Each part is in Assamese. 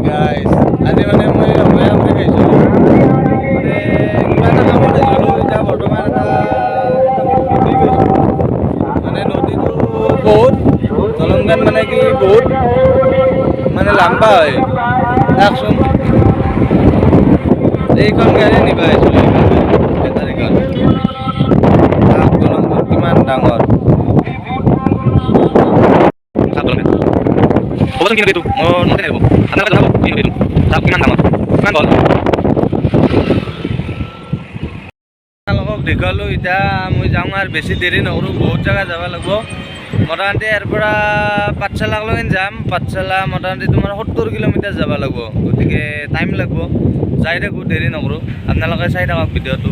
গাইজ আজি মানে মই অমৰা আমৰি খাইছোঁ মানে কিবা এটা কামত আহিছিলোঁ এতিয়া বৰ্তমান এটা নদী গৈছোঁ মানে নদীটো বহুত দলংখন মানে কি বহুত মানে লাম্বা হয় চাওকচোন এইখন গাড়ী নিব আহিছিলোঁ বেটাৰীখন দলংখন কিমান ডাঙৰ ক'বচোন কি নদী এইটো মোৰ মতে লাগিব আপোনালোকে জনাব কি নদী এইটো চাওক কিমান ডাঙৰ কিমান গ'ল আপোনালোকক দেখালোঁ এতিয়া মই যাওঁ আৰু বেছি দেৰি নকৰোঁ বহুত জেগা যাব লাগিব মোটামুটি ইয়াৰ পৰা পাঠশালালৈকে যাম পাঠশালা মোটামুটি তোমাৰ 70 কিলোমিটাৰ যাব লাগিব গতিকে টাইম লাগিব যাই থাকোঁ দেৰি নকৰোঁ আপোনালোকে চাই থাকক ভিডিঅ'টো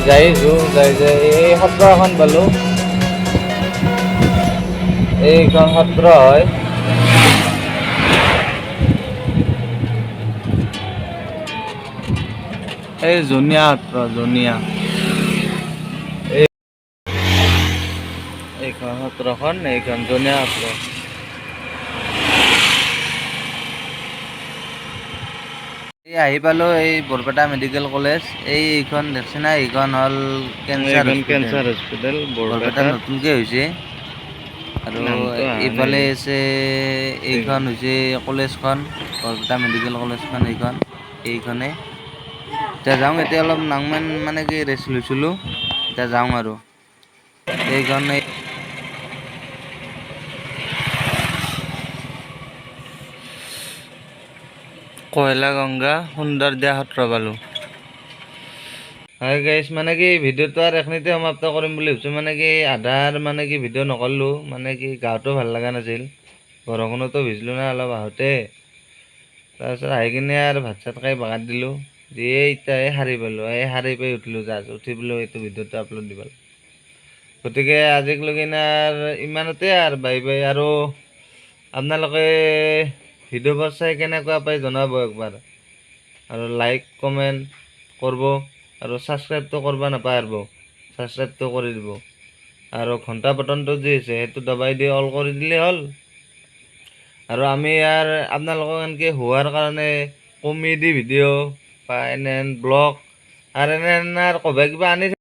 যাইছোঁ যাই এই সত্ৰ এখন পালোঁ। এইখন সত্ৰ হয়। এই জনীয়া সত্ৰ জনীয়া। এইখন সত্ৰখন এইখন জনীয়া সত্ৰ। আহি পালোঁ এই বৰপেটা মেডিকেল কলেজ। এইখন দেখছে না, এইখন হ'ল কেঞ্চাৰ হস্পিটেল বৰপেটাত নতুনকৈ হৈছে। আৰু এইফালে আছে এইখন হৈছে কলেজখন, বৰপেটা মেডিকেল কলেজখন এইখনে। এতিয়া যাওঁ, এতিয়া অলপ নাংমান মানে কি ৰেষ্ট লৈছিলোঁ, এতিয়া যাওঁ আৰু এইখন কয়লা গংগা সুন্দৰদিয়া সত্ৰ পালোঁ। হয় গাইছ, মানে কি ভিডিঅ'টো আৰু এইখিনিতে সমাপ্ত কৰিম বুলি ভাবিছোঁ। মানে কি আধাৰ মানে কি ভিডিঅ' নকৰিলোঁ, মানে কি গাটো ভাল লগা নাছিল, বৰষুণতো ভিজিলোঁ না অলপ আহোঁতে। তাৰপিছত আহি কিনে আৰু ভাত চাত খাই বাগৰ দিলোঁ, দিয়ে এতিয়া সাৰি পালোঁ, সাৰি পাই উঠিলোঁ, উঠি পেলাই এইটো ভিডিঅ'টো আপলোড দিব। গতিকে আজিলৈকে ইমানতে আৰু বাই বাই। আৰু আপোনালোকে ভিডিঅ'বোৰ চাই কেনেকুৱা পাই জনাব একবাৰ, আৰু লাইক কমেণ্ট কৰিব, আৰু ছাবস্ক্ৰাইবটো কৰিব নাপাহৰিব, ছাবস্ক্ৰাইবটো কৰি দিব। আৰু ঘণ্টা বাটনটো যি আছে সেইটো দবাই দি অল কৰি দিলেই হ'ল। আৰু আমি আপোনালোকক এনেকৈ হোৱাৰ কাৰণে কমেডি ভিডিঅ' বা এনে ব্লগ আৰু এনে ক'বা কিবা আনি